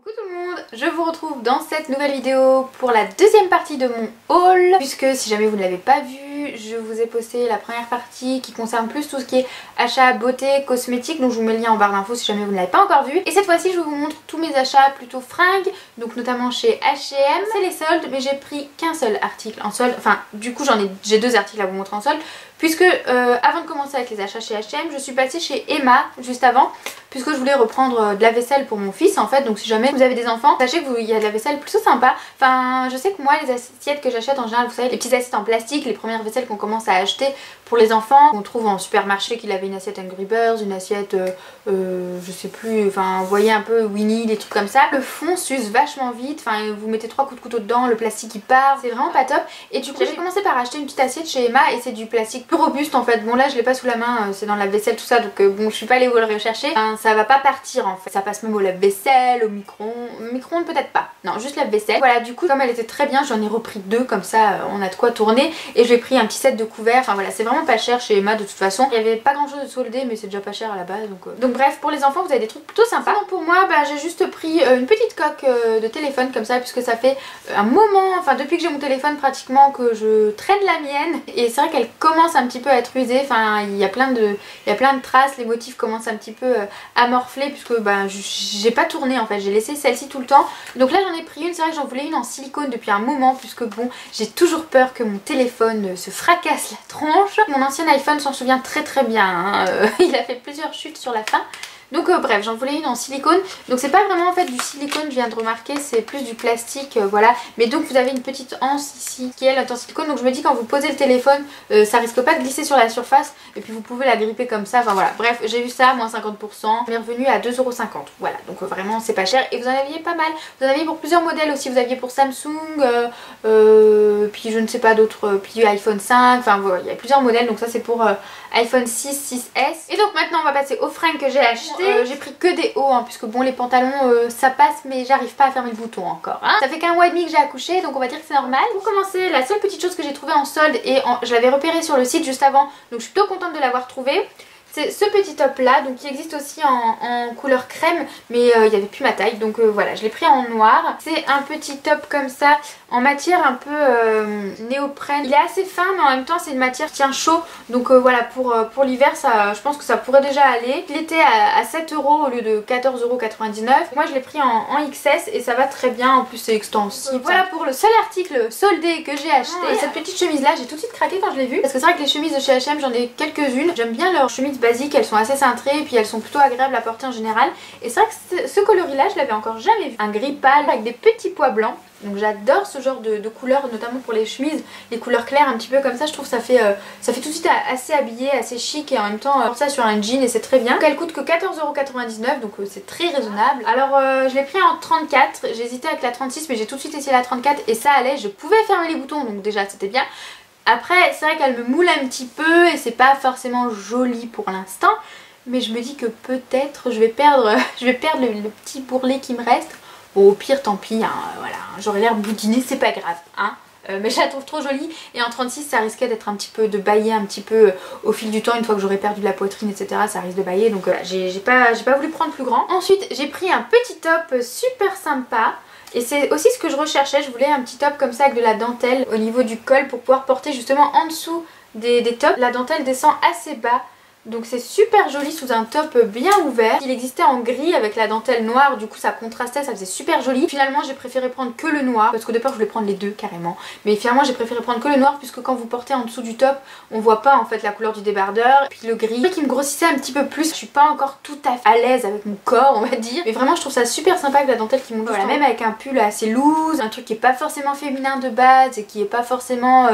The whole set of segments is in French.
Coucou tout le monde, je vous retrouve dans cette nouvelle vidéo pour la deuxième partie de mon haul. Puisque si jamais vous ne l'avez pas vu, je vous ai posté la première partie qui concerne plus tout ce qui est achat beauté, cosmétique. Donc je vous mets le lien en barre d'infos si jamais vous ne l'avez pas encore vu. Et cette fois-ci je vous montre tous mes achats plutôt fringues, donc notamment chez H&M. C'est les soldes, mais j'ai pris qu'un seul article en solde. Enfin du coup j'ai deux articles à vous montrer en solde. Puisque avant de commencer avec les achats chez H&M, je suis passée chez Emma juste avant, puisque je voulais reprendre de la vaisselle pour mon fils en fait. Donc si jamais vous avez des enfants, sachez qu'il y a de la vaisselle plutôt sympa. Enfin je sais que moi les assiettes que j'achète en général, vous savez, les petites assiettes en plastique, les premières vaisselles qu'on commence à acheter pour les enfants, on trouve en supermarché qu'il avait une assiette Angry Birds, une assiette je sais plus, enfin vous voyez un peu Winnie, des trucs comme ça. Le fond s'use vachement vite, enfin vous mettez 3 coups de couteau dedans, le plastique il part, c'est vraiment pas top. Et du coup j'ai commencé par acheter une petite assiette chez Emma et c'est du plastique plus robuste en fait. Bon là je l'ai pas sous la main, c'est dans la vaisselle tout ça, donc bon je suis pas allée vous le rechercher. Enfin, ça va pas partir en fait, ça passe même au lave-vaisselle, au micro-ondes peut-être pas, non juste lave-vaisselle. Voilà, du coup comme elle était très bien, j'en ai repris deux, comme ça on a de quoi tourner. Et j'ai pris un petit set de couverts, enfin voilà, c'est vraiment pas cher chez Emma de toute façon. Il y avait pas grand chose de soldé mais c'est déjà pas cher à la base, donc bref, pour les enfants vous avez des trucs plutôt sympas. Sinon pour moi j'ai juste pris une petite coque de téléphone comme ça, puisque ça fait un moment, enfin depuis que j'ai mon téléphone pratiquement, que je traîne la mienne. Et c'est vrai qu'elle commence un petit peu à être usée, enfin il y a plein de traces, les motifs commencent un petit peu à morfler, puisque j'ai pas tourné en fait, j'ai laissé celle-ci tout le temps. Donc là j'en ai pris une, c'est vrai que j'en voulais une en silicone depuis un moment, puisque bon j'ai toujours peur que mon téléphone se fracasse la tronche. Mon ancien iPhone s'en souvient très bien, hein. Il a fait plusieurs chutes sur la fin. Donc bref, j'en voulais une en silicone. Donc c'est pas vraiment en fait du silicone, je viens de remarquer, c'est plus du plastique, voilà. Mais donc vous avez une petite anse ici qui elle est en silicone. Donc je me dis quand vous posez le téléphone, ça risque pas de glisser sur la surface. Et puis vous pouvez la gripper comme ça, enfin voilà. Bref, j'ai vu ça, moins 50%. On est revenu à 2,50€. Voilà, donc vraiment c'est pas cher. Et vous en aviez pas mal. Vous en aviez pour plusieurs modèles aussi. Vous aviez pour Samsung, puis je ne sais pas d'autres, puis iPhone 5. Enfin voilà, il y a plusieurs modèles. Donc ça c'est pour iPhone 6, 6S. Et donc maintenant on va passer aux fringues que j'ai achetées. J'ai pris que des hauts, hein, puisque bon les pantalons ça passe, mais j'arrive pas à fermer le bouton encore, hein. Ça fait qu'un mois et demi que j'ai accouché, donc on va dire que c'est normal. Pour commencer, la seule petite chose que j'ai trouvée en solde, et je l'avais repéré sur le site juste avant, donc je suis plutôt contente de l'avoir trouvé. C'est ce petit top là, donc qui existe aussi en couleur crème, mais il n'y avait plus ma taille, donc voilà, je l'ai pris en noir. C'est un petit top comme ça, en matière un peu néoprène. Il est assez fin, mais en même temps c'est une matière qui tient chaud, donc voilà, pour l'hiver, je pense que ça pourrait déjà aller. Il était à 7€ au lieu de 14,99€. Moi je l'ai pris en XS et ça va très bien, en plus c'est extensible. Voilà pour le seul article soldé que j'ai acheté. Cette petite chemise là, j'ai tout de suite craqué quand je l'ai vue, parce que c'est vrai que les chemises de chez H&M, j'en ai quelques-unes. J'aime bien leurs chemises basiques, elles sont assez cintrées et puis elles sont plutôt agréables à porter en général. Et c'est vrai que ce coloris là je l'avais encore jamais vu, un gris pâle avec des petits pois blancs. Donc j'adore ce genre de couleurs, notamment pour les chemises, les couleurs claires un petit peu comme ça. Je trouve que ça fait tout de suite assez habillé, assez chic, et en même temps on porte ça sur un jean et c'est très bien. Donc elle coûte que 14,99€, donc c'est très raisonnable. Alors je l'ai pris en 34, j'ai hésité avec la 36 mais j'ai tout de suite essayé la 34 et ça allait, je pouvais fermer les boutons, donc déjà c'était bien. Après c'est vrai qu'elle me moule un petit peu et c'est pas forcément joli pour l'instant, mais je me dis que peut-être je vais perdre le petit bourrelet qui me reste. Bon au pire tant pis, hein, voilà, j'aurais l'air boudinée, c'est pas grave, hein. Mais je la trouve trop jolie, et en 36 ça risquait d'être un petit peu, de bailler un petit peu au fil du temps. Une fois que j'aurai perdu de la poitrine etc, ça risque de bailler, donc j'ai pas voulu prendre plus grand. Ensuite j'ai pris un petit top super sympa. Et c'est aussi ce que je recherchais, je voulais un petit top comme ça avec de la dentelle au niveau du col pour pouvoir porter justement en dessous des tops. La dentelle descend assez bas, donc c'est super joli sous un top bien ouvert. Il existait en gris avec la dentelle noire, du coup ça contrastait, ça faisait super joli. Finalement j'ai préféré prendre que le noir, parce qu'au départ je voulais prendre les deux carrément, mais finalement j'ai préféré prendre que le noir, puisque quand vous portez en dessous du top on voit pas en fait la couleur du débardeur. Puis le gris qui me grossissait un petit peu plus, je suis pas encore tout à fait à l'aise avec mon corps on va dire, mais vraiment je trouve ça super sympa avec la dentelle qui monte. Voilà, même avec un pull assez loose, un truc qui est pas forcément féminin de base et qui est pas forcément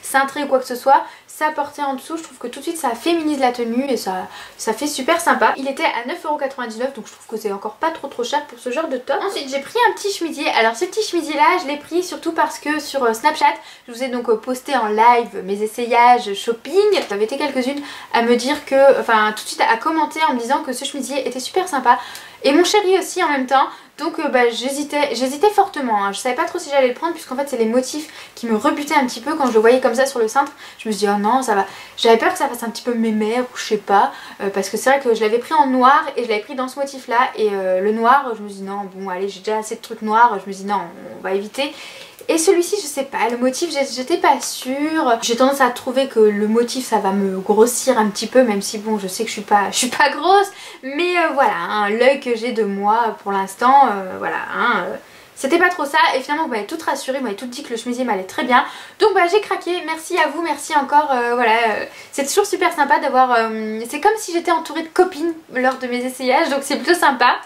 cintré ou quoi que ce soit, ça porté en dessous, je trouve que tout de suite ça féminise la tenue et ça fait super sympa. Il était à 9,99€, donc je trouve que c'est encore pas trop cher pour ce genre de top. Ensuite j'ai pris un petit chemisier. Alors ce petit chemisier là je l'ai pris surtout parce que sur Snapchat je vous ai donc posté en live mes essayages shopping. J'avais été quelques-unes à me dire que, enfin tout de suite à commenter en me disant que ce chemisier était super sympa. Et mon chéri aussi en même temps, Donc j'hésitais fortement, hein. Je savais pas trop si j'allais le prendre puisqu'en fait c'est les motifs qui me rebutaient un petit peu quand je le voyais comme ça sur le cintre. Je me suis dit oh non ça va, j'avais peur que ça fasse un petit peu mémère ou je sais pas, parce que c'est vrai que je l'avais pris en noir et je l'avais pris dans ce motif là et le noir je me suis dit non bon allez j'ai déjà assez de trucs noirs, je me suis dit non on va éviter. Et celui-ci je sais pas, le motif j'étais pas sûre. J'ai tendance à trouver que le motif ça va me grossir un petit peu, même si bon je sais que je suis pas grosse. Mais voilà, hein, l'œil que j'ai de moi pour l'instant, voilà, hein, c'était pas trop ça. Et finalement vous m'avez toutes rassurée, vous m'avez toutes dit que le chemisier m'allait très bien. Donc bah j'ai craqué, merci à vous, merci encore, voilà. C'est toujours super sympa d'avoir, c'est comme si j'étais entourée de copines lors de mes essayages, donc c'est plutôt sympa.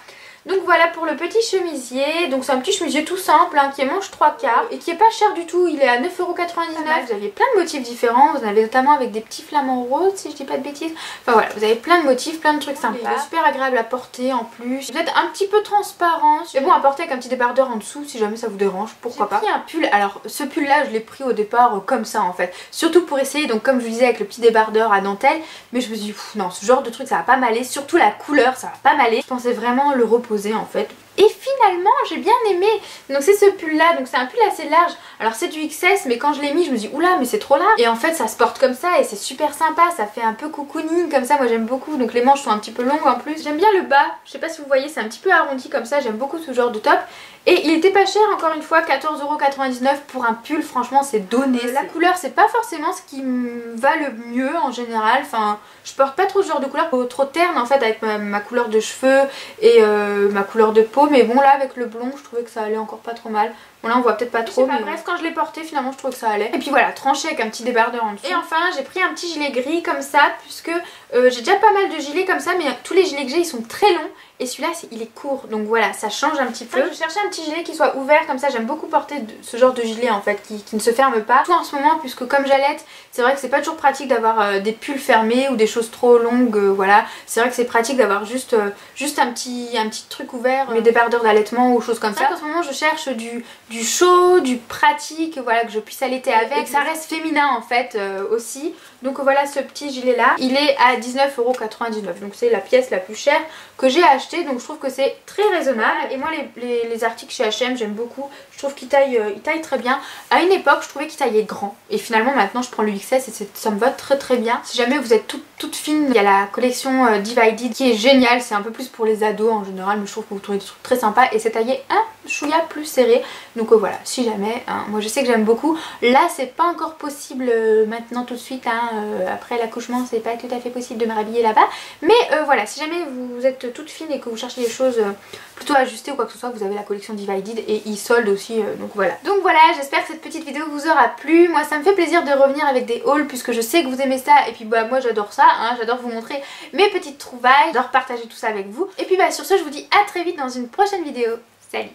Donc voilà pour le petit chemisier, donc c'est un petit chemisier tout simple hein, qui est manche 3/4 et qui est pas cher du tout, il est à 9,99 €. Vous avez plein de motifs différents, vous en avez notamment avec des petits flamants roses si je dis pas de bêtises. Enfin voilà, vous avez plein de motifs, plein de trucs sympas. Il est super agréable à porter en plus. Vous êtes un petit peu transparent, mais bon à porter avec un petit débardeur en dessous si jamais ça vous dérange, pourquoi pas. J'ai pris un pull, alors ce pull là je l'ai pris au départ comme ça en fait, surtout pour essayer, donc comme je vous disais avec le petit débardeur à dentelle, mais je me suis dit non ce genre de truc ça va pas m'aller, surtout la couleur ça va pas m'aller. Je pensais vraiment le reposer en fait. Et finalement j'ai bien aimé. Donc c'est ce pull là, donc c'est un pull assez large. Alors c'est du XS mais quand je l'ai mis je me dis oula mais c'est trop large. Et en fait ça se porte comme ça et c'est super sympa, ça fait un peu cocooning comme ça, moi j'aime beaucoup. Donc les manches sont un petit peu longues en plus. J'aime bien le bas, je sais pas si vous voyez c'est un petit peu arrondi comme ça, j'aime beaucoup ce genre de top. Et il était pas cher encore une fois, 14,99 € pour un pull, franchement c'est donné. La couleur c'est pas forcément ce qui me va le mieux en général, enfin je porte pas trop ce genre de couleur, trop terne en fait avec ma couleur de cheveux et ma couleur de peau, mais bon là avec le blond je trouvais que ça allait encore pas trop mal. Bon là on voit peut-être pas trop mais bref quand je l'ai porté finalement je trouve que ça allait. Et puis voilà, tranché avec un petit débardeur en dessous. Et enfin j'ai pris un petit gilet gris comme ça puisque j'ai déjà pas mal de gilets comme ça mais tous les gilets que j'ai ils sont très longs. Et celui-là il est court donc voilà ça change un petit peu. Je cherchais un petit gilet qui soit ouvert comme ça, j'aime beaucoup porter ce genre de gilet en fait qui ne se ferme pas. Tout en ce moment puisque comme j'allaite c'est vrai que c'est pas toujours pratique d'avoir des pulls fermés ou des choses trop longues, voilà. C'est vrai que c'est pratique d'avoir juste un petit truc ouvert, mes débardeurs d'allaitement ou choses comme ça. En ce moment je cherche du chaud, du pratique, voilà, que je puisse allaiter avec et que ça reste féminin en fait aussi. Donc voilà ce petit gilet là, il est à 19,99 €, donc c'est la pièce la plus chère que j'ai acheté, donc je trouve que c'est très raisonnable. Et moi les articles chez H&M j'aime beaucoup, je trouve qu'ils taillent très bien. À une époque je trouvais qu'ils taillaient grand et finalement maintenant je prends le XS et ça me va très bien. Si jamais vous êtes toute fine, il y a la collection Divided qui est géniale, c'est un peu plus pour les ados en général mais je trouve que vous trouvez des trucs très sympas et c'est taillé un chouïa plus serré. Donc voilà, si jamais, hein, moi je sais que j'aime beaucoup. Là c'est pas encore possible maintenant tout de suite, hein, après l'accouchement c'est pas tout à fait possible de me rhabiller là-bas. Mais voilà, si jamais vous êtes toute fine et que vous cherchez des choses plutôt ajustées ou quoi que ce soit, vous avez la collection Divided et ils soldent aussi, donc voilà. Donc voilà, j'espère que cette petite vidéo vous aura plu. Moi ça me fait plaisir de revenir avec des hauls puisque je sais que vous aimez ça et puis bah moi j'adore ça, hein, j'adore vous montrer mes petites trouvailles, j'adore partager tout ça avec vous. Et puis bah sur ce je vous dis à très vite dans une prochaine vidéo. Salut!